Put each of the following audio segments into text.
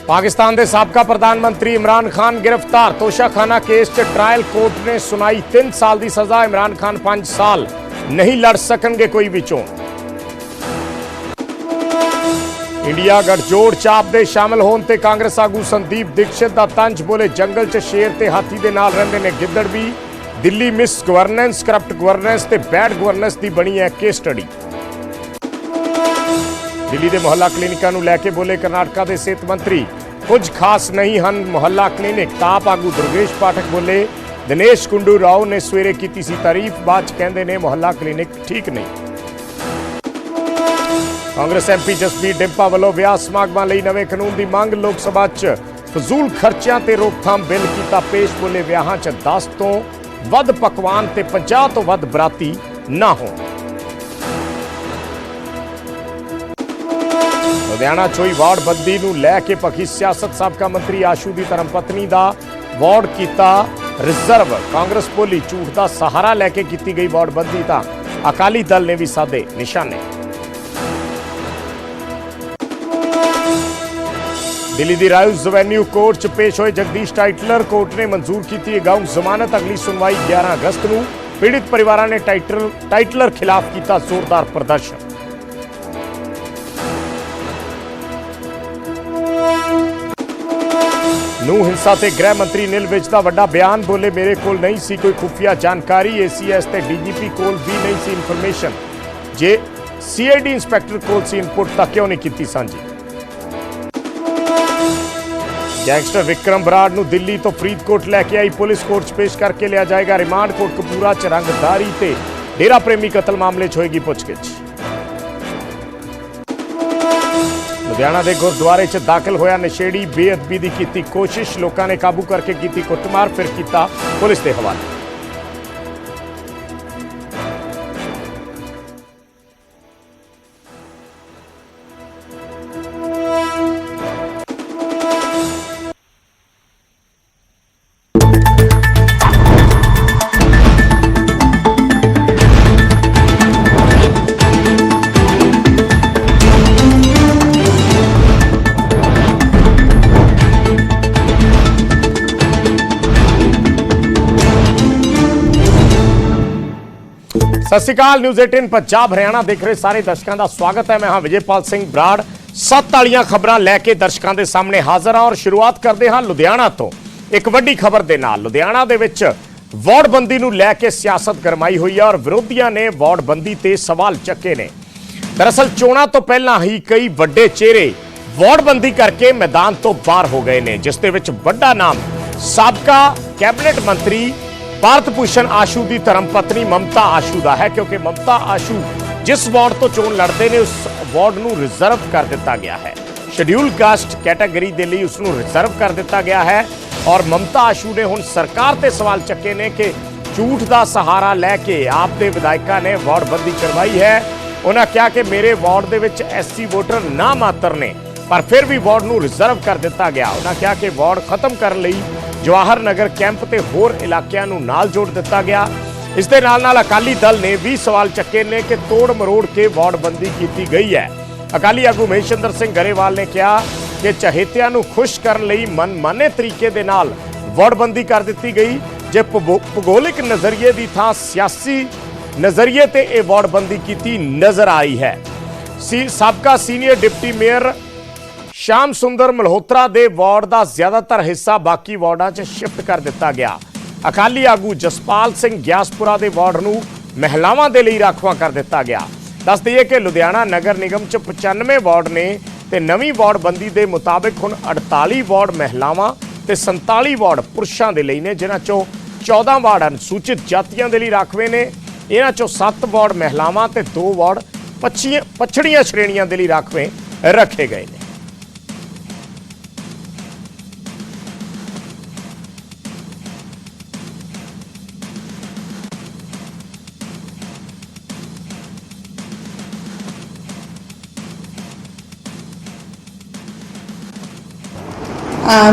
पाकिस्तान के साबका प्रधानमंत्री इमरान खान गिरफ्तार। तोशाखाना केस च ट्रायल कोर्ट ने सुनाई 3 साल की सजा। इमरान खान 5 साल नहीं लड़ सकणगे कोई भी चोण। इंडिया गठजोड़ चाप दे शामिल होने ते कांग्रेस आगू संदीप दीक्षित दा तंज। बोले जंगल च शेर ते हाथी दे नाल रहिंदे ने गिद्दड़ भी। Delhi miss governance, corrupt governance ते बैड गवर्नेंस दी बनी है केस स्टडी। दिल्ली के मुहल्ला क्लीनिकां नूं लैके बोले कर्नाटका के सेहत मंत्री, कुछ खास नहीं हन मुहल्ला क्लीनिक। ताप आगू दुर्गेश पाठक बोले दिनेश कुंडू राव ने सवेरे की सी तारीफ, बाद कहंदे ने मुहल्ला क्लीनिक ठीक नहीं। कांग्रेस एमपी जसबीर डिंपा वालों विआह समागमां लई नवे कानून की मांग। लोक सभा च फजूल खर्चियां ते रोकथाम बिल कीता पेश। बोले विआहां च 10 तो वध पकवान ते 50 तो वध बराती ना हो। लुधियाना चोई वार्ड बंदी नूं लैके पखी सियासत। साबका मंत्री आशू की धर्मपत्नी का वार्ड किया रिजर्व। कांग्रेस बोली झूठ का सहारा लैके की गई वार्ड बंदी। तो अकाली दल ने भी साधे निशाने। दिल्ली की राइज एवेन्यू कोर्ट च पेश होए जगदीश टाइटलर। कोर्ट ने मंजूर की अगाऊ जमानत। अगली सुनवाई 11 अगस्त को। पीड़ित परिवार ने टाइटलर खिलाफ किया जोरदार प्रदर्शन। नूं हिंसा ते गृह मंत्री नील विज दा वड्डा बयान। बोले मेरे कोल नहीं सी कोई खुफिया जानकारी। एसीएस ते डीजीपी कोल भी नहीं सी इंफॉर्मेशन। जे सीआईडी इंस्पैक्टर कोल सी इनपुट तां क्यों नहीं की सांझी। गैंगस्टर विक्रम बराड़ नूं दिल्ली तो फरीदकोट लैके आई पुलिस। कोर्ट पेश करके लिया जाएगा रिमांड। कोटकपूरा च रंगदारी ते डेरा प्रेमी कतल मामले च होएगी पुछगिछ। लुधियाना के गुरुद्वारे च दाखिल होया नशेड़ी। बेअदबी की कीती कोशिश। लोगों ने काबू करके की कुटमार, फिर किया पुलिस के हवाले। सत श्री अकाल। न्यूज़ 18 पंजाब हरियाणा देख रहे सारे दर्शकों का स्वागत है। मैं हाँ विजयपाल सिंह बराड़। 7 वालियां खबरां लैके दर्शकों के सामने हाजिर हाँ और शुरुआत करते हैं लुधियाना तो एक वड्डी खबर के नाल। लुधियाना दे विच वार्डबंदी नूं लैके सियासत गरमाई हुई है और विरोधियों ने वार्डबंदी ते सवाल चके ने। दरअसल चोणां तो पहला ही कई वड्डे चेहरे वार्डबंदी करके मैदान तो बाहर हो गए ने, जिस दे विच वड्डा नाम साबका कैबिनेट मंत्री भारत भूषण आशू की धर्मपत्नी ममता आशू का है। क्योंकि ममता आशू जिस वार्ड तो चोण लड़ते हैं उस वार्ड को रिजर्व कर दिता गया है। शेड्यूल कास्ट कैटेगरी के लिए उसको रिजर्व कर दिता गया है। और ममता आशू ने हुण सरकार ते सवाल चके ने कि झूठ का सहारा लैके आप दे विधायकों ने वार्डबंदी करवाई है। उन्होंने कहा कि मेरे वार्ड दे विच एससी वोटर ना मात्र ने, पर फिर भी वार्ड को रिजर्व कर दिता गया। उन्होंने कहा कि वार्ड खत्म करने लई जवाहर नगर कैंप ते होर इलाकिਆਂ ਨੂੰ नाल जोड़ दिता गया। इस दे नाल नाल अकाली दल ने भी सवाल चके ने कि तोड़ मरोड़ के वार्डबंदी की गई है। अकाली आगू महेशिंदर सिंह गरेवाल ने कहा कि चहेतियां नूं खुश करने लई मनमाने तरीके दे नाल वार्डबंदी कर दी गई। जे भूगोलिक नज़रिए की थां सियासी नज़रिए ते यह वार्डबंदी की नजर आई है। साबका सीनियर डिप्टी मेयर श्याम सुंदर मल्होत्रा दे वार्ड का ज्यादातर हिस्सा बाकी वार्डा च शिफ्ट कर दिता गया। अकाली आगू जसपाल सिंह ग्यासपुरा दे वार्ड नूं महिलावां दे लई राखवा कर दिता गया। दस दईए कि लुधियाना नगर निगम च 95 वार्ड ने ते नवीं वार्डबंदी के मुताबिक हुण 48 वार्ड महिलावां ते 47 वार्ड पुरुषां दे लई ने, जिन्हां चों 14 वार्ड अनुसूचित जातियां दे लई राखवे ने। इन्हां चों 7 वार्ड महिलावां ते 2 वार्ड पछड़ियां श्रेणियां दे लई राखवे रखे गए ने।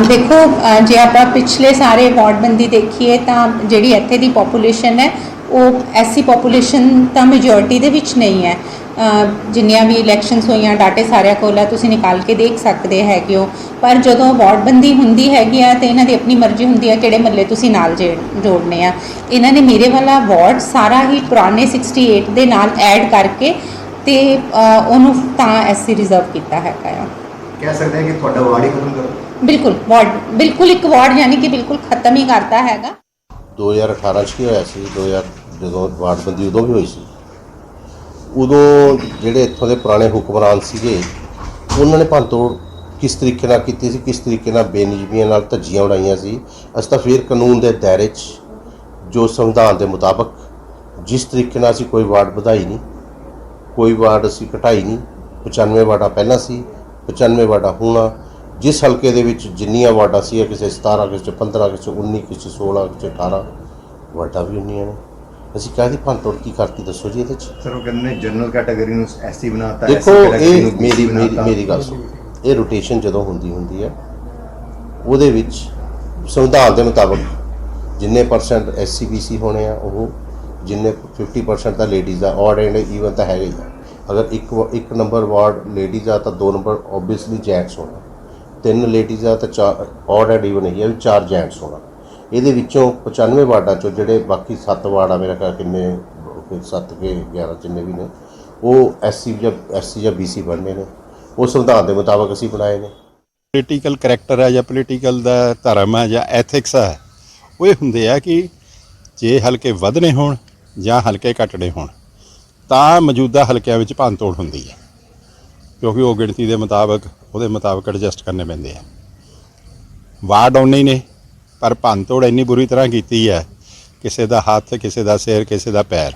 देखो जे आप पिछले सारे वार्डबंदी देखिए तो जी इत्थे दी पॉपूलेशन है वो एससी पॉपूलेशन तो मेजोरिटी दे विच नहीं है। ਜਿੰਨੀਆਂ ਵੀ ਇਲੈਕਸ਼ਨਸ ਹੋਈਆਂ ਡਾਟੇ ਸਾਰਿਆਂ ਕੋਲ ਹੈ, ਤੁਸੀਂ ਨਿਕਾਲ ਕੇ ਦੇਖ ਸਕਦੇ ਹੈਗੇ ਹੋ। ਪਰ ਜਦੋਂ ਵਾਰਡਬੰਦੀ ਹੁੰਦੀ ਹੈਗੀ ਆ ਤੇ ਇਹਨਾਂ ਦੀ ਆਪਣੀ ਮਰਜ਼ੀ ਹੁੰਦੀ ਹੈ ਕਿਹੜੇ ਮਹੱਲੇ ਤੁਸੀਂ ਨਾਲ ਜੋੜਨੇ ਆ। ਇਹਨਾਂ ਨੇ ਮੇਰੇ ਵਾਲਾ ਵਾਰਡ ਸਾਰਾ ਹੀ ਪੁਰਾਣੇ 68 ਦੇ ਨਾਲ ਐਡ ਕਰਕੇ ਤੇ ਉਹਨੂੰ ਤਾਂ ਐਸਸੀ ਰਿਜ਼ਰਵ ਕੀਤਾ ਹੈਗਾ ਆ। ਕਹਿ ਸਕਦੇ ਹਾਂ ਕਿ ਤੁਹਾਡਾ ਵਾਰਡ ਹੀ ਖਤਮ ਕਰ ਬਿਲਕੁਲ ਵਾਰਡ, ਬਿਲਕੁਲ ਇੱਕ ਵਾਰਡ ਯਾਨੀ ਕਿ ਬਿਲਕੁਲ ਖਤਮ ਹੀ ਕਰਤਾ ਹੈਗਾ। 2018 'ਚ ਕੀ ਹੋਇਆ ਸੀ, 2000 ਜਦੋਂ ਵਾਰਡਬੰਦੀ ਉਦੋਂ ਵੀ ਹੋਈ ਸੀ, ਉਦੋਂ ਜਿਹੜੇ ਇੱਥੋਂ ਦੇ ਪੁਰਾਣੇ ਹੁਕਮਰਾਨ ਸੀਗੇ ਉਹਨਾਂ ਨੇ ਭੰਨਤੋੜ ਕਿਸ ਤਰੀਕੇ ਨਾਲ ਕੀਤੀ ਸੀ, ਕਿਸ ਤਰੀਕੇ ਨਾਲ ਬੇਨਿਯਮੀਆਂ ਨਾਲ ਧੱਜੀਆਂ ਉਡਾਈਆਂ ਸੀ। ਅਸੀਂ ਤਾਂ ਫਿਰ ਕਾਨੂੰਨ ਦੇ ਦਾਇਰੇ 'ਚ ਜੋ ਸੰਵਿਧਾਨ ਦੇ ਮੁਤਾਬਕ ਜਿਸ ਤਰੀਕੇ ਨਾਲ ਅਸੀਂ ਕੋਈ ਵਾਰਡ ਵਧਾਈ ਨਹੀਂ, ਕੋਈ ਵਾਰਡ ਅਸੀਂ ਘਟਾਈ ਨਹੀਂ। 95 ਵਾਰਡਾਂ ਪਹਿਲਾਂ ਸੀ, 95 ਵਾਰਡਾਂ ਹੁਣ। ਜਿਸ ਹਲਕੇ ਦੇ ਵਿੱਚ ਜਿੰਨੀਆਂ ਵਾਰਡਾਂ ਸੀ, ਕਿਸੇ 17, ਕਿਸੇ 'ਚ 15, ਕਿਸੇ 'ਚ 19, ਕਿਸੇ 'ਚ 16, ਕਿਸੇ 'ਚ 18 ਵਾਰਡਾਂ ਵੀ ਉਨੀਆਂ ਨੇ। ਅਸੀਂ ਕਾਹਦੀ ਭੰਨਤੋੜ ਕੀ ਕਰਤੀ ਦੱਸੋ ਜੀ ਇਹਦੇ 'ਚ। ਸਰ ਉਹ ਕਹਿੰਦੇ ਨੇ ਜਨਰਲ ਕੈਟਾਗਰੀ ਨੂੰ ਐਸਸੀ ਬਣਾਤਾ। ਦੇਖੋ ਇਹ ਮੇਰੀ ਗੱਲ ਸੁਣੋ, ਇਹ ਰੋਟੇਸ਼ਨ ਜਦੋਂ ਹੁੰਦੀ ਹੈ ਉਹਦੇ ਵਿੱਚ ਸੰਵਿਧਾਨ ਦੇ ਮੁਤਾਬਕ ਜਿੰਨੇ ਪਰਸੈਂਟ ਐਸਸੀ ਬੀਸੀ ਹੋਣੇ ਆ, ਉਹ ਜਿੰਨੇ 50% ਤਾਂ ਲੇਡੀਜ਼ ਆ, ਔਡ ਐਂਡ ਈਵਨ ਤਾਂ ਹੈਗਾ ਹੀ ਆ। ਅਗਰ ਇੱਕ ਨੰਬਰ ਵਾਰਡ ਲੇਡੀਜ਼ ਆ ਤਾਂ 2 ਨੰਬਰ ਓਬਵੀਅਸਲੀ ਜੈਂਟਸ ਹੋਣਾ, 3 ਲੇਡੀਜ਼ ਆ ਤਾਂ 4 ਔਡ ਐਂਡ ਈਵਨ ਹੈ ਵੀ 4 ਜੈਂਟਸ ਹੋਣਾ। ਇਹਦੇ ਵਿੱਚੋਂ 95 ਵਾਰਡਾਂ 'ਚੋਂ ਜਿਹੜੇ ਬਾਕੀ 7 ਵਾਰਡ ਆ, ਮੇਰਾ ਖਿਆਲ ਕਿੰਨੇ 7 ਕੇ 11 ਜਿੰਨੇ ਵੀ ਨੇ, ਉਹ ਐਸਸੀ ਜਾਂ ਬੀਸੀ ਬਣਨੇ ਨੇ। ਉਹ ਸੰਵਿਧਾਨ ਦੇ ਮੁਤਾਬਕ ਅਸੀਂ ਬਣਾਏ ਨੇ। ਪੋਲੀਟੀਕਲ ਕਰੈਕਟਰ ਹੈ ਜਾਂ ਪੋਲੀਟੀਕਲ ਦਾ ਧਰਮ ਹੈ ਜਾਂ ਐਥਿਕਸ ਹੈ, ਉਹ ਇਹ ਹੁੰਦੇ ਆ ਕਿ ਜੇ ਹਲਕੇ ਵਧਣੇ ਹੋਣ ਜਾਂ ਹਲਕੇ ਘਟਣੇ ਹੋਣ ਤਾਂ ਮੌਜੂਦਾ ਹਲਕਿਆਂ ਵਿੱਚ ਭੰਨਤੋੜ ਹੁੰਦੀ ਹੈ, ਕਿਉਂਕਿ ਉਹ ਗਿਣਤੀ ਦੇ ਮੁਤਾਬਕ ਉਹਦੇ ਮੁਤਾਬਕ ਐਡਜਸਟ ਕਰਨੇ ਪੈਂਦੇ ਆ। ਵਾਰਡ ਉਨੇ ਹੀ ਨੇ ਪਰ ਭੰਨਤੋੜ ਇੰਨੀ ਬੁਰੀ ਤਰ੍ਹਾਂ ਕੀਤੀ ਹੈ, ਕਿਸੇ ਦਾ ਹੱਥ, ਕਿਸੇ ਦਾ ਸਿਰ, ਕਿਸੇ ਦਾ ਪੈਰ।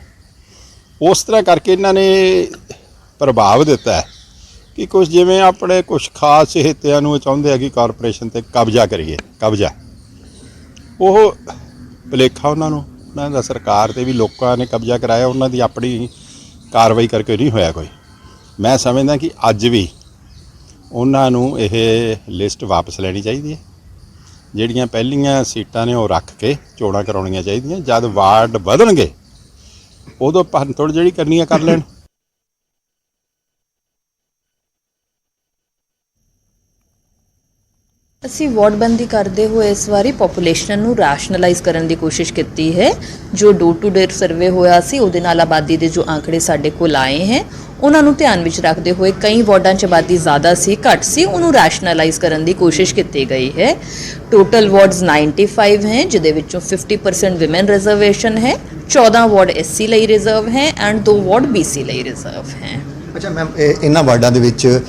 ਉਸ ਤਰ੍ਹਾਂ ਕਰਕੇ ਇਹਨਾਂ ਨੇ ਪ੍ਰਭਾਵ ਦਿੱਤਾ ਕਿ ਕੁਝ ਜਿਵੇਂ ਆਪਣੇ ਕੁਝ ਖਾਸ ਹਿੱਤਿਆਂ ਨੂੰ ਚਾਹੁੰਦੇ ਆ ਕਿ ਕਾਰਪੋਰੇਸ਼ਨ 'ਤੇ ਕਬਜ਼ਾ ਕਰੀਏ। ਕਬਜ਼ਾ ਉਹ ਭੁਲੇਖਾ ਉਹਨਾਂ ਦਾ ਸਰਕਾਰ 'ਤੇ ਵੀ ਲੋਕਾਂ ਨੇ ਕਬਜ਼ਾ ਕਰਾਇਆ, ਉਹਨਾਂ ਦੀ ਆਪਣੀ ਕਾਰਵਾਈ ਕਰਕੇ ਨਹੀਂ ਹੋਇਆ ਕੋਈ। ਮੈਂ ਸਮਝਦਾ ਕਿ ਅੱਜ ਵੀ ਉਹਨਾਂ ਨੂੰ ਇਹ ਲਿਸਟ ਵਾਪਸ ਲੈਣੀ ਚਾਹੀਦੀ ਹੈ। ਜਿਹੜੀਆਂ ਪਹਿਲੀਆਂ ਸੀਟਾਂ ਨੇ ਉਹ ਰੱਖ ਕੇ ਚੋਣਾਂ ਕਰਾਉਣੀਆਂ ਚਾਹੀਦੀਆਂ। ਜਦ ਵਾਰਡ ਵਧਣਗੇ ਉਦੋਂ ਭੰਨਤੋੜ ਜਿਹੜੀ ਕਰਨੀ ਆ ਕਰ ਲੈਣ। ਅਸੀਂ ਵਾਰਡਬੰਦੀ ਕਰਦੇ ਹੋਏ ਇਸ ਵਾਰੀ ਪੋਪੂਲੇਸ਼ਨ ਨੂੰ ਰੈਸ਼ਨਲਾਈਜ਼ ਕਰਨ ਦੀ ਕੋਸ਼ਿਸ਼ ਕੀਤੀ ਹੈ। ਜੋ ਡੋਰ ਟੂ ਡੋਰ ਸਰਵੇ ਹੋਇਆ ਸੀ ਉਹਦੇ ਨਾਲ ਆਬਾਦੀ ਦੇ ਜੋ ਆંકੜੇ ਸਾਡੇ ਕੋਲ ਆਏ ਹੈ ਉਹਨਾਂ ਨੂੰ ਧਿਆਨ ਵਿੱਚ ਰੱਖਦੇ ਹੋਏ ਕਈ ਵਾਰਡਾਂ 'ਚ ਆਬਾਦੀ ਜ਼ਿਆਦਾ ਸੀ, ਘੱਟ ਸੀ, ਉਹਨੂੰ ਰੈਸ਼ਨਲਾਈਜ਼ ਕਰਨ ਦੀ ਕੋਸ਼ਿਸ਼ ਕੀਤੀ ਗਈ ਹੈ। ਟੋਟਲ ਵਾਰਡਸ 95 ਹੈ, ਜਿਹਦੇ ਵਿੱਚੋਂ 50% ਵਿਮਨ ਰਿਜ਼ਰਵੇਸ਼ਨ ਹੈ, 14 ਵਾਰਡ ਐਸਸੀ ਲਈ ਰਿਜ਼ਰਵ ਹੈ ਐਂਡ 2 ਵਾਰਡ ਬੀਸੀ ਲਈ ਰਿਜ਼ਰਵ ਹੈ। ਅੱਛਾ ਮੈਮ, ਇਹਨਾਂ ਵਾਰਡਾਂ ਦੇ ਵਿੱਚ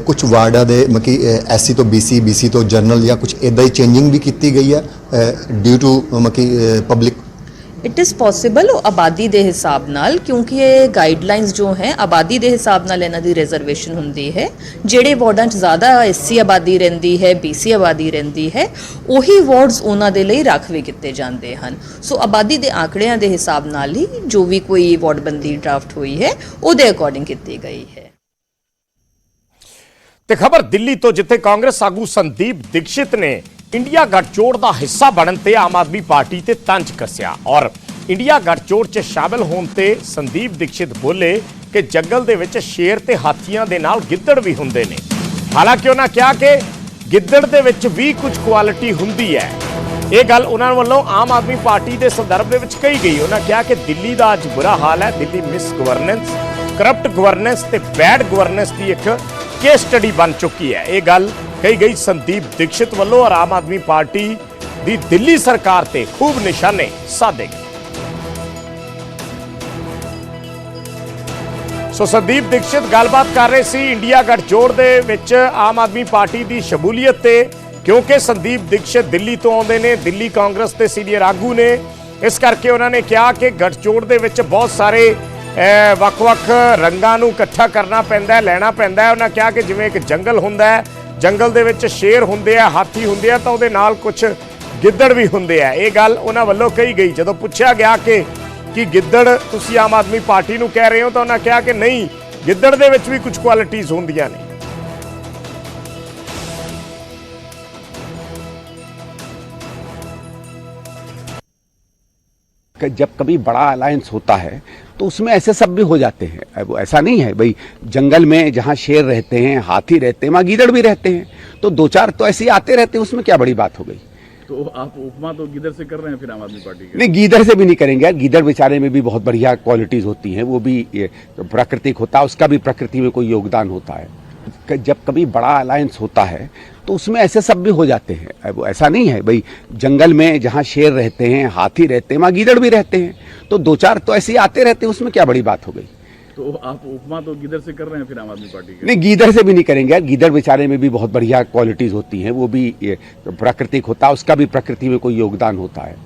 ਕੁਝ ਵਾਰਡਾਂ ਦੇ ਮਤਲਬ ਐਸਸੀ ਤੋਂ ਬੀਸੀ ਤੋਂ ਜਨਰਲ ਜਾਂ ਕੁਝ ਇੱਦਾਂ ਹੀ ਚੇਂਜਿੰਗ ਵੀ ਕੀਤੀ ਗਈ ਹੈ ਡਿਊ ਟੂ ਮਤਲਬ ਪਬਲਿਕ। ਇਟ ਇਜ਼ ਪੋਸੀਬਲ ਆਬਾਦੀ ਦੇ ਹਿਸਾਬ ਨਾਲ, ਕਿਉਂਕਿ ਇਹ ਗਾਈਡਲਾਈਨਸ ਜੋ ਹੈ ਆਬਾਦੀ ਦੇ ਹਿਸਾਬ ਨਾਲ ਇਹਨਾਂ ਦੀ ਰਿਜ਼ਰਵੇਸ਼ਨ ਹੁੰਦੀ ਹੈ। ਜਿਹੜੇ ਵਾਰਡਾਂ 'ਚ ਜ਼ਿਆਦਾ ਐਸਸੀ ਆਬਾਦੀ ਰਹਿੰਦੀ ਹੈ, ਬੀਸੀ ਆਬਾਦੀ ਰਹਿੰਦੀ ਹੈ, ਉਹੀ ਵਾਰਡਸ ਉਹਨਾਂ ਦੇ ਲਈ ਰੱਖ ਵੀ ਕੀਤੇ ਜਾਂਦੇ ਹਨ। ਸੋ ਆਬਾਦੀ ਦੇ ਆંકੜਿਆਂ ਦੇ ਹਿਸਾਬ ਨਾਲ ਹੀ ਜੋ ਵੀ ਕੋਈ ਵਾਰਡਬੰਦੀ ਡਰਾਫਟ ਹੋਈ ਹੈ ਉਹਦੇ ਅਕੋਰਡਿੰਗ ਕੀਤੀ ਗਈ ਹੈ। ਤੇ ਖਬਰ ਦਿੱਲੀ ਤੋਂ, ਜਿੱਥੇ ਕਾਂਗਰਸ ਆਗੂ ਸੰਦੀਪ ਦੀਕਸ਼ਿਤ ਨੇ ਇੰਡੀਆ ਗੱਠਜੋੜ ਦਾ ਹਿੱਸਾ ਬਣਨ ਤੇ ਆਮ ਆਦਮੀ ਪਾਰਟੀ ਤੇ ਤੰਜ ਕੱਸਿਆ ਔਰ ਇੰਡੀਆ ਗੱਠਜੋੜ 'ਚ ਸ਼ਾਮਿਲ ਹੋਣ ਤੇ ਸੰਦੀਪ ਦੀਕਸ਼ਿਤ ਬੋਲੇ ਕਿ ਜੰਗਲ ਦੇ ਵਿੱਚ ਸ਼ੇਰ ਤੇ ਹਾਥੀਆਂ ਦੇ ਨਾਲ ਗਿੱਦੜ ਵੀ ਹੁੰਦੇ ਨੇ। ਹਾਲਾਂਕਿ ਉਹਨਾਂ ਕਿਹਾ ਕਿ ਗਿੱਦੜ ਦੇ ਵਿੱਚ ਵੀ ਕੁਝ ਕੁਆਲਿਟੀ ਹੁੰਦੀ ਹੈ। ਇਹ ਗੱਲ ਉਹਨਾਂ ਵੱਲੋਂ ਆਮ ਆਦਮੀ ਪਾਰਟੀ ਦੇ ਸੰਦਰਭ ਦੇ ਵਿੱਚ ਕਹੀ ਗਈ। ਉਹਨਾਂ ਕਿਹਾ ਕਿ ਦਿੱਲੀ ਦਾ ਅੱਜ ਬੁਰਾ ਹਾਲ ਹੈ। Delhi miss governance, corrupt governance ਤੇ ਬੈਡ ਗਵਰਨੈਂਸ ਦੀ ਇੱਕ ਕੇਸ ਸਟੱਡੀ ਬਣ ਚੁੱਕੀ ਹੈ। ਇਹ ਗੱਲ ਕਹੀ ਗਈ ਸੰਦੀਪ ਦੀਕਸ਼ਿਤ ਵੱਲੋਂ ਔਰ ਆਮ ਆਦਮੀ ਪਾਰਟੀ ਦੀ ਦਿੱਲੀ ਸਰਕਾਰ ਤੇ ਖੂਬ ਨਿਸ਼ਾਨੇ ਸਾਧੇ ਗਏ। ਸੋ ਸੰਦੀਪ ਦੀਕਸ਼ਿਤ ਗੱਲਬਾਤ ਕਰ ਰਹੇ ਸੀ ਇੰਡੀਆ ਗੱਠਜੋੜ ਦੇ ਵਿੱਚ ਆਮ ਆਦਮੀ ਪਾਰਟੀ ਦੀ ਸ਼ਮੂਲੀਅਤ ਤੇ, ਕਿਉਂਕਿ ਸੰਦੀਪ ਦੀਕਸ਼ਿਤ ਦਿੱਲੀ ਤੋਂ ਆਉਂਦੇ ਨੇ, ਦਿੱਲੀ ਕਾਂਗਰਸ ਦੇ ਸੀਨੀਅਰ ਆਗੂ ਨੇ। ਇਸ ਕਰਕੇ ਉਹਨਾਂ ਨੇ ਕਿਹਾ ਕਿ ਗੱਠਜੋੜ ਦੇ ਵਿੱਚ ਬਹੁਤ ਸਾਰੇ ਵੱਖ-ਵੱਖ ਰੰਗਾਂ ਨੂੰ ਇਕੱਠਾ ਕਰਨਾ ਪੈਂਦਾ, ਲੈਣਾ ਪੈਂਦਾ। ਉਹਨਾਂ ਕਿਹਾ ਕਿ ਜਿਵੇਂ ਇੱਕ ਜੰਗਲ ਹੁੰਦਾ ਹੈ, ਜੰਗਲ ਦੇ ਵਿੱਚ ਸ਼ੇਰ ਹੁੰਦੇ ਆ, ਹਾਥੀ ਹੁੰਦੇ ਆ, ਤਾਂ ਉਹਦੇ ਨਾਲ ਕੁਝ ਗਿੱਦੜ ਵੀ ਹੁੰਦੇ ਆ। ਇਹ ਗੱਲ ਉਹਨਾਂ ਵੱਲੋਂ ਕਹੀ ਗਈ। ਜਦੋਂ ਪੁੱਛਿਆ ਗਿਆ ਕਿ ਗਿੱਦੜ ਤੁਸੀਂ ਆਮ ਆਦਮੀ ਪਾਰਟੀ ਨੂੰ ਕਹਿ ਰਹੇ ਹੋ, ਤਾਂ ਉਹਨਾਂ ਕਿਹਾ ਕਿ ਨਹੀਂ, ਗਿੱਦੜ ਦੇ ਵਿੱਚ ਵੀ ਕੁਝ ਕੁਆਲਿਟੀਜ਼ ਹੁੰਦੀਆਂ ਨੇ। जब कभी बड़ा अलायंस होता है तो उसमें ऐसे सब भी हो जाते हैं। अब ऐसा नहीं है भाई, जंगल में जहाँ शेर रहते हैं, हाथी रहते हैं, वहाँ गीदड़ भी रहते हैं, तो दो चार तो ऐसे ही आते रहते हैं, उसमें क्या बड़ी बात हो गई। तो आप उपमा तो गीदड़ से कर रहे हैं फिर आम आदमी पार्टी के? नहीं, गीदड़ से भी नहीं करेंगे यार, गीदड़ बेचारे में भी बहुत बढ़िया क्वालिटीज होती हैं, वो भी प्राकृतिक होता है, उसका भी प्रकृति में कोई योगदान होता है। जब कभी बड़ा अलायंस होता है तो उसमें ऐसे सब भी हो जाते हैं। अब ऐसा नहीं है भाई, जंगल में जहाँ शेर रहते हैं, हाथी रहते हैं, वहाँ गीदड़ भी रहते हैं, तो दो चार तो ऐसे ही आते रहते हैं, उसमें क्या बड़ी बात हो गई। तो आप उपमा तो गीदड़ से कर रहे हैं फिर आम आदमी पार्टी के? नहीं, गीदड़ से भी नहीं करेंगे यार, गीदड़ बेचारे में भी बहुत बढ़िया क्वालिटीज होती हैं, वो भी प्राकृतिक होता है, उसका भी प्रकृति में कोई योगदान होता है।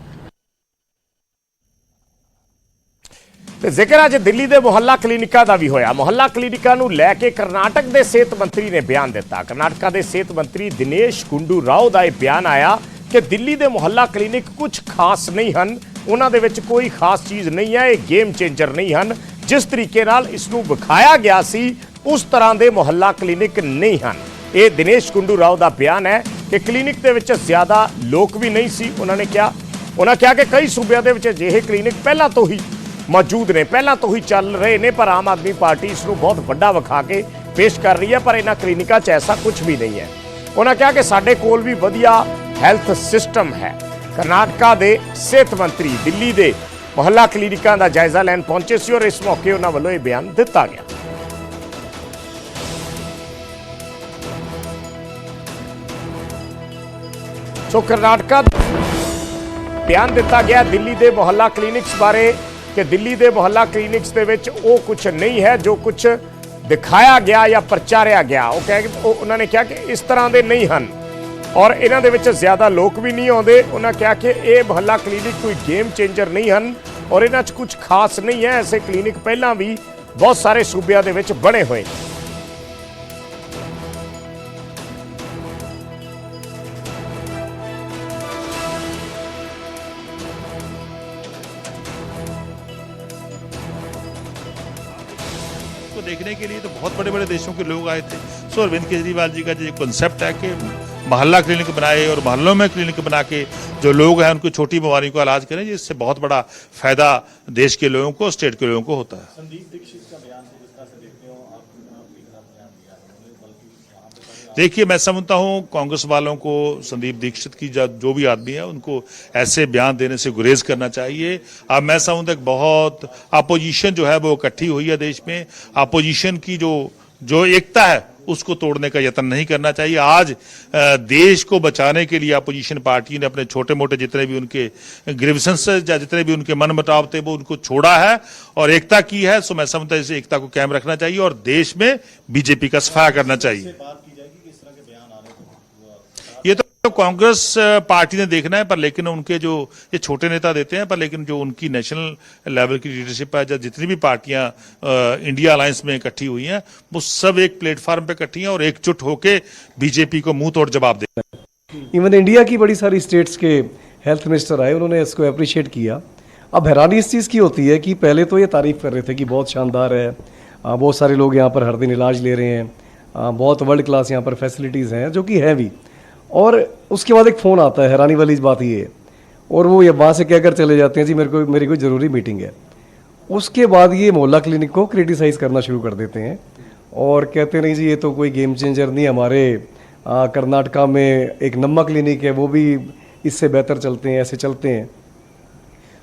ਤੇ ਜ਼ਿਕਰ ਅੱਜ ਦਿੱਲੀ ਦੇ ਮੁਹੱਲਾ ਕਲੀਨਿਕਾਂ ਦਾ ਵੀ ਹੋਇਆ। ਮੁਹੱਲਾ ਕਲੀਨਿਕਾਂ ਨੂੰ ਲੈ ਕੇ ਕਰਨਾਟਕ ਦੇ ਸਿਹਤ ਮੰਤਰੀ ਨੇ ਬਿਆਨ ਦਿੱਤਾ। ਕਰਨਾਟਕਾ ਦੇ ਸਿਹਤ ਮੰਤਰੀ ਦਿਨੇਸ਼ ਗੁੰਡੂ ਰਾਓ ਦਾ ਇਹ ਬਿਆਨ ਆਇਆ ਕਿ ਦਿੱਲੀ ਦੇ ਮੁਹੱਲਾ ਕਲੀਨਿਕ ਕੁਝ ਖਾਸ ਨਹੀਂ ਹਨ, ਉਹਨਾਂ ਦੇ ਵਿੱਚ ਕੋਈ ਖਾਸ ਚੀਜ਼ ਨਹੀਂ ਹੈ, ਇਹ ਗੇਮ ਚੇਂਜਰ ਨਹੀਂ ਹਨ। ਜਿਸ ਤਰੀਕੇ ਨਾਲ ਇਸ ਨੂੰ ਵਿਖਾਇਆ ਗਿਆ ਸੀ ਉਸ ਤਰ੍ਹਾਂ ਦੇ ਮੁਹੱਲਾ ਕਲੀਨਿਕ ਨਹੀਂ ਹਨ। ਇਹ ਦਿਨੇਸ਼ ਗੁੰਡੂ ਰਾਓ ਦਾ ਬਿਆਨ ਹੈ ਕਿ ਕਲੀਨਿਕ ਦੇ ਵਿੱਚ ਜ਼ਿਆਦਾ ਲੋਕ ਵੀ ਨਹੀਂ ਸੀ। ਉਹਨਾਂ ਕਿਹਾ ਕਿ ਕਈ ਸੂਬਿਆਂ ਦੇ ਵਿੱਚ ਅਜਿਹੇ ਕਲੀਨਿਕ ਪਹਿਲਾਂ ਤੋਂ ਹੀ मौजूद ने, पहला तो ही चल रहे ने, पर आम आदमी पार्टी इसनूं बहुत वड्डा विखा के पेश कर रही है, पर इन्हां क्लिनिकां 'च ऐसा कुछ भी नहीं है। उन्होंने कहा कि साडे कोल भी वधिया हैल्थ सिस्टम है। कर्नाटका दे सेहत मंत्री दिल्ली दे मुहल्ला क्लिनिकां दा जायजा लैन पहुंचे सी और इस मौके उन्हां वल्लों यह बयान दिता गया। सो कर्नाटका बयान दिता गया दिल्ली दे मुहल्ला क्लिनिक्स बारे कि दिल्ली के मुहल्ला क्लिनिक्स के विच वो कुछ नहीं है जो कुछ दिखाया गया या प्रचारिया गया। उन्होंने कहा कि इस तरह के नहीं हैं और इन्हां दे विच ज़्यादा लोग भी नहीं आते। उन्होंने कहा कि ये मुहल्ला क्लिनिक कोई गेम चेंजर नहीं हैं और इन्हां च कुछ खास नहीं है। ऐसे क्लिनिक पहला भी बहुत सारे सूबिया दे विच बने हुए। देखने के लिए तो बहुत बड़े बड़े देशों के लोग आए थे। सो अरविंद केजरीवाल जी का जो कॉन्सेप्ट है कि मोहल्ला क्लिनिक बनाए और मोहल्लों में क्लिनिक बना के जो लोग हैं उनको छोटी बीमारियों का इलाज करें, जिससे बहुत बड़ा फायदा देश के लोगों को, स्टेट के लोगों को होता है। संदीप दीक्षित का बयान तो जिस तरह से देखते हो आप, देखिए मैं समझता हूं कांग्रेस वालों को संदीप दीक्षित की जो भी आदमी है उनको ऐसे बयान देने से गुरेज करना चाहिए। अब मैं समझता हूं बहुत अपोजिशन जो है वो इकट्ठी हुई है देश में। अपोजिशन की जो एकता है उसको तोड़ने का यत्न नहीं करना चाहिए। आज देश को बचाने के लिए अपोजिशन पार्टी ने अपने छोटे मोटे जितने भी उनके ग्रीवेंसेस या जितने भी उनके मन मुताब थे वो उनको छोड़ा है और एकता की है। सो मैं समझता हूं इस एकता को कायम रखना चाहिए और देश में बीजेपी का सफाया करना चाहिए। ये तो कांग्रेस पार्टी ने देखना है, पर लेकिन उनके जो ये छोटे नेता देते हैं, पर लेकिन जो उनकी नेशनल लेवल की लीडरशिप है, जितनी भी पार्टियां इंडिया अलायंस में इकट्ठी हुई हैं, वो सब एक प्लेटफॉर्म पे इकट्ठी हैं और एकजुट होके बीजेपी को मुंह तोड़ जवाब देते हैं। इवन इंडिया की बड़ी सारी स्टेट्स के हेल्थ मिनिस्टर आए, उन्होंने इसको अप्रिशिएट किया। अब हैरानी इस चीज़ की होती है कि पहले तो ये तारीफ़ कर रहे थे कि बहुत शानदार है, बहुत सारे लोग यहाँ पर हर दिन इलाज ले रहे हैं, बहुत वर्ल्ड क्लास यहाँ पर फैसिलिटीज़ हैं, जो कि है भी। और उसके बाद एक फ़ोन आता है, हैरानी वाली बात ये है, और वो ये वहाँ से कहकर चले जाते हैं जी मेरी कोई ज़रूरी मीटिंग है। उसके बाद ये मोहल्ला क्लिनिक को क्रिटिसाइज़ करना शुरू कर देते हैं और कहते नहीं जी ये तो कोई गेम चेंजर नहीं, हमारे कर्नाटका में एक नम्मा क्लिनिक है वो भी इससे बेहतर चलते हैं, ऐसे चलते हैं।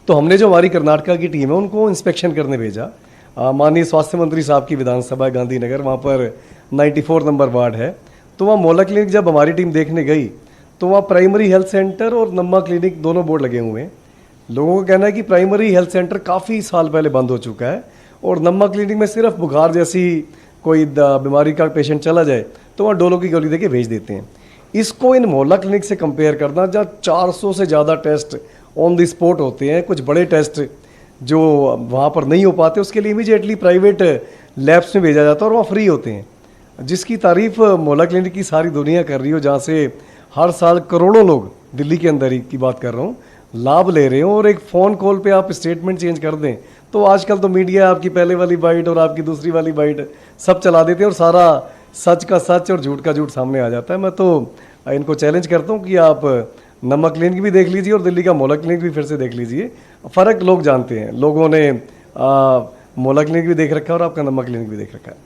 तो हमने जो हमारी कर्नाटका की टीम है उनको इंस्पेक्शन करने भेजा। माननीय स्वास्थ्य मंत्री साहब की विधानसभा गांधीनगर, वहाँ पर 94 नंबर वार्ड है, तो वहाँ मोहल्ला क्लिनिक जब हमारी टीम देखने गई तो वहाँ प्राइमरी हेल्थ सेंटर और नम्मा क्लिनिक दोनों बोर्ड लगे हुए हैं। लोगों का कहना है कि प्राइमरी हेल्थ सेंटर काफ़ी साल पहले बंद हो चुका है और नम्मा क्लिनिक में सिर्फ बुखार जैसी कोई बीमारी का पेशेंट चला जाए तो वहाँ डोलो की गोली देके भेज देते हैं। इसको इन मोहल्ला क्लिनिक से कंपेयर करना, जहाँ 400 से ज़्यादा टेस्ट ऑन द स्पॉट होते हैं, कुछ बड़े टेस्ट जो वहाँ पर नहीं हो पाते उसके लिए इमीडिएटली प्राइवेट लैब्स में भेजा जाता है और वहाँ फ्री होते हैं, जिसकी तारीफ़ मोहल्ला क्लिनिक की सारी दुनिया कर रही हो, जहाँ से हर साल करोड़ों लोग, दिल्ली के अंदर ही की बात कर रहा हूँ, लाभ ले रहे हो। और एक फ़ोन कॉल पे आप स्टेटमेंट चेंज कर दें तो आजकल तो मीडिया आपकी पहले वाली बाइट और आपकी दूसरी वाली बाइट सब चला देते हैं और सारा सच का सच और झूठ का झूठ सामने आ जाता है। मैं तो इनको चैलेंज करता हूँ कि आप नमक क्लिनिक भी देख लीजिए और दिल्ली का मोहल्ला क्लिनिक भी फिर से देख लीजिए। फ़र्क लोग जानते हैं, लोगों ने मोला क्लिनिक भी देख रखा है और आपका नम्मा क्लिनिक भी देख रखा है।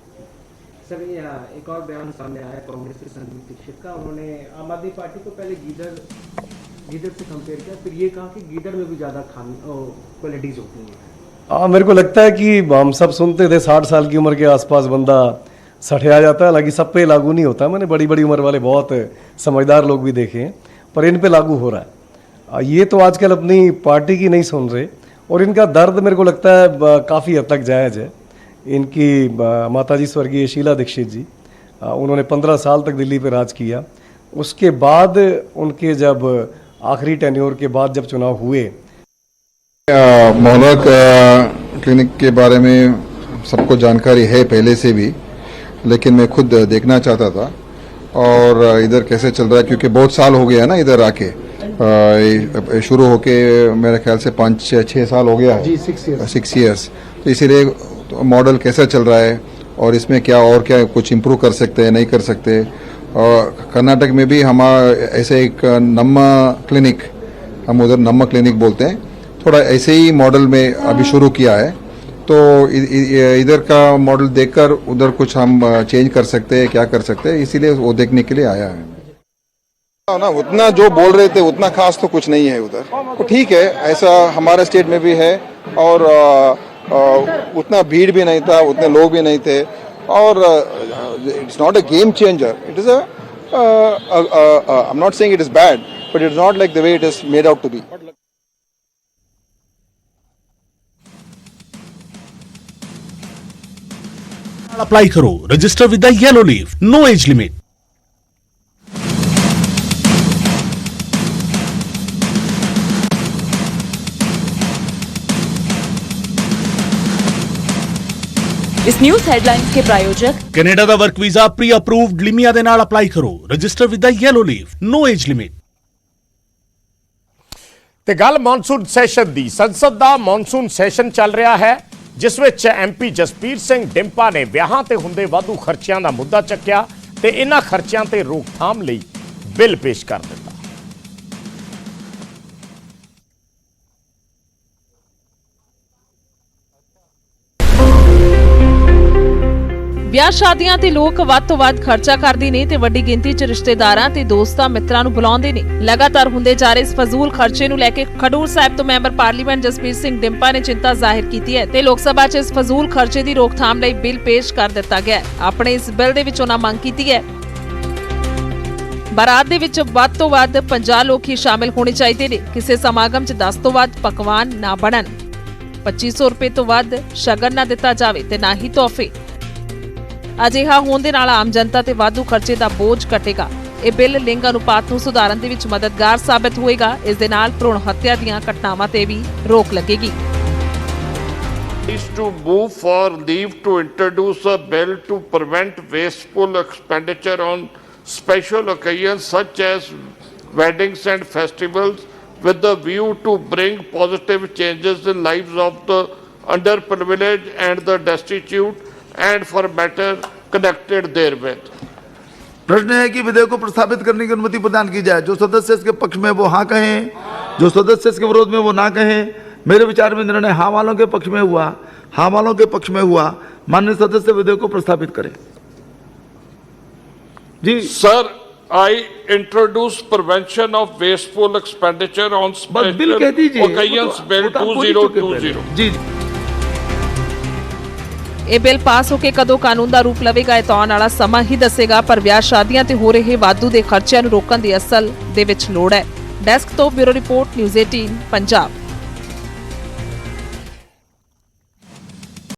सर ये एक और बयान सामने आया कांग्रेस के संदीप दीक्षित का, उन्होंने आम आदमी पार्टी को पहले गीदड़ से कंपेयर किया, फिर ये कहा कि गीदड़ में भी ज़्यादा क्वालिटीज़ होती हैं। हाँ, मेरे को लगता है कि हम सब सुनते थे 60 साल की उम्र के आसपास बंदा सठिया जाता है, हालांकि सब पे लागू नहीं होता। मैंने बड़ी बड़ी उम्र वाले बहुत समझदार लोग भी देखे हैं, पर इन पे लागू हो रहा है। ये तो आजकल अपनी पार्टी की नहीं सुन रहे, और इनका दर्द मेरे को लगता है काफ़ी हद तक जायज़ है। इनकी माताजी स्वर्गीय शीला दीक्षित जी, उन्होंने 15 साल तक दिल्ली पे राज किया। उसके बाद उनके जब आखिरी टेन्योर के बाद जब चुनाव हुए, मोहल्ला क्लिनिक के बारे में सबको जानकारी है पहले से भी, लेकिन मैं खुद देखना चाहता था और इधर कैसे चल रहा है, क्योंकि बहुत साल हो गया ना इधर आके। शुरू होके मेरे ख्याल से 5-6 साल हो गया है, 6 ईयर्स। तो इसीलिए मॉडल कैसा चल रहा है और इसमें क्या और क्या कुछ इम्प्रूव कर सकते हैं, नहीं कर सकते। और कर्नाटक में भी हमारा ऐसे एक नम्मा क्लिनिक, हम उधर नम्मा क्लिनिक बोलते हैं, थोड़ा ऐसे ही मॉडल में अभी शुरू किया है। तो इधर का मॉडल देखकर उधर कुछ हम चेंज कर सकते हैं, क्या कर सकते हैं, इसीलिए वो देखने के लिए आया है ना। उतना जो बोल रहे थे उतना खास तो कुछ नहीं है उधर, तो ठीक है, ऐसा हमारे स्टेट में भी है। और उतना भीड़ भी नहीं था, उतने लोग भी नहीं थे, और it's not a game changer. It is I am not saying it is bad, but it's not like the way it is made out to be. Apply करो, register with the yellow leaf, no age limit. इस news headlines के प्रायोजक Canada ਦਾ work visa pre approved ਲਿਮੀਆ ਦੇ ਨਾਲ apply ਕਰੋ, register with the yellow leaf, no age limit. ਤੇ ਗੱਲ ਮੌਨਸੂਨ ਸੈਸ਼ਨ ਦੀ। ਸੰਸਦ ਦਾ ਮੌਨਸੂਨ ਸੈਸ਼ਨ ਚੱਲ ਰਿਹਾ ਹੈ, ਜਿਸ ਵਿੱਚ ਐਮਪੀ ਜਸਪੀਰ ਸਿੰਘ ਡਿੰਪਾ ਨੇ ਵਿਆਹਾਂ ਤੇ ਹੁੰਦੇ ਵਾਧੂ ਖਰਚਿਆਂ ਦਾ ਮੁੱਦਾ ਚੱਕਿਆ ਤੇ ਇਹਨਾਂ ਖਰਚਿਆਂ ਤੇ ਰੋਕਥਾਮ ਲਈ ਬਿੱਲ ਪੇਸ਼ ਕਰ ਦਿੱਤਾ। ਵਿਆਹ ਸ਼ਾਦੀਆਂ ਤੇ ਲੋਕ ਵੱਧ ਤੋਂ ਵੱਧ ਖਰਚਾ ਕਰਦੇ ਨੇ ਤੇ ਵੱਡੀ ਗਿਣਤੀ 'ਚ ਰਿਸ਼ਤੇਦਾਰਾਂ ਤੇ ਦੋਸਤਾਂ ਮਿੱਤਰਾਂ ਨੂੰ ਬੁਲਾਉਂਦੇ ਨੇ। ਲਗਾਤਾਰ ਹੁੰਦੇ ਜਾ ਰਹੇ ਇਸ ਫਜ਼ੂਲ ਖਰਚੇ ਨੂੰ ਲੈ ਕੇ ਖਡੂਰ ਸਾਹਿਬ ਤੋਂ ਮੈਂਬਰ ਪਾਰਲੀਮੈਂਟ ਜਸਪੀਰ ਸਿੰਘ ਡਿੰਪਾ ਨੇ ਚਿੰਤਾ ਜ਼ਾਹਿਰ ਕੀਤੀ ਹੈ ਤੇ ਲੋਕ ਸਭਾ 'ਚ ਇਸ ਫਜ਼ੂਲ ਖਰਚੇ ਦੀ ਰੋਕਥਾਮ ਲਈ ਬਿੱਲ ਪੇਸ਼ ਕਰ ਦਿੱਤਾ ਗਿਆ ਹੈ। ਆਪਣੇ ਇਸ ਬਿੱਲ ਦੇ ਵਿੱਚ ਉਹਨਾਂ ਮੰਗ ਕੀਤੀ ਹੈ ਬਾਰਾਤ ਦੇ ਵਿੱਚ ਵੱਧ ਤੋਂ ਵੱਧ 50 ਲੋਕ ਹੀ ਸ਼ਾਮਿਲ ਹੋਣੇ ਚਾਹੀਦੇ ਨੇ। ਕਿਸੇ ਸਮਾਗਮ 'ਚ 10 ਤੋਂ ਵੱਧ ਪਕਵਾਨ ਨਾ ਬਣਨ, 2500 ਰੁਪਏ ਤੋਂ ਵੱਧ ਸ਼ਗਨ ਨਾ ਦਿੱਤਾ ਜਾਵੇ ਤੇ ਨਾ ਹੀ ਤੋਹਫੇ। ਅਜਿਹਾ ਹੋਣ ਦੇ ਨਾਲ ਆਮ ਜਨਤਾ ਤੇ ਵਾਧੂ ਖਰਚੇ ਦਾ ਬੋਝ ਘਟੇਗਾ। ਇਹ ਬਿੱਲ ਲਿੰਗ ਅਨੁਪਾਤ ਨੂੰ ਸੁਧਾਰਨ ਦੇ ਵਿੱਚ ਮਦਦਗਾਰ ਸਾਬਤ ਹੋਏਗਾ। ਇਸ ਦੇ ਨਾਲ ਭਰੂਣ ਹੱਤਿਆ ਦੀਆਂ ਘਟਨਾਵਾਂ ਤੇ ਵੀ ਰੋਕ ਲੱਗੇਗੀ। is to move for leave to introduce a bill to prevent wasteful expenditure on special occasions such as weddings and festivals with the view to bring positive changes in lives of the underprivileged and the destitute and for better connected therewith। प्रश्न है कि विधेयक को प्रस्तावित करने की अनुमति प्रदान की जाए। जो सदस्य इसके पक्ष में वो हाँ कहें, जो सदस्य इसके विरोध में वो ना कहें। मेरे विचार में निर्णय हाँ वालों के पक्ष में हुआ, हाँ वालों के पक्ष में हुआ। माननीय सदस्य विधेयक को प्रस्तावित करें। जी sir, I introduce prevention of wasteful expenditure on bill कह special दीजिए, occasions bill वो तो आप बोल ही चुके 2020। जी ਇਹ ਬਿੱਲ ਪਾਸ ਹੋ ਕੇ ਕਦੋਂ ਕਾਨੂੰਨ ਦਾ ਰੂਪ ਲਵੇਗਾ ਇਹ ਤਾਂ ਆਉਣ ਵਾਲਾ ਸਮਾਂ ਹੀ ਦੱਸੇਗਾ, ਪਰ ਵਿਆਹ ਸ਼ਾਦੀਆਂ ਤੇ ਹੋ ਰਹੇ ਵਾਧੂ ਦੇ ਖਰਚਿਆਂ ਨੂੰ ਰੋਕਣ ਦੀ ਅਸਲ ਦੇ ਵਿੱਚ ਲੋੜ ਹੈ। ਡੈਸਕ ਤੋਂ ਬਿਊਰੋ ਰਿਪੋਰਟ, ਨਿਊਜ਼ 18 ਪੰਜਾਬ।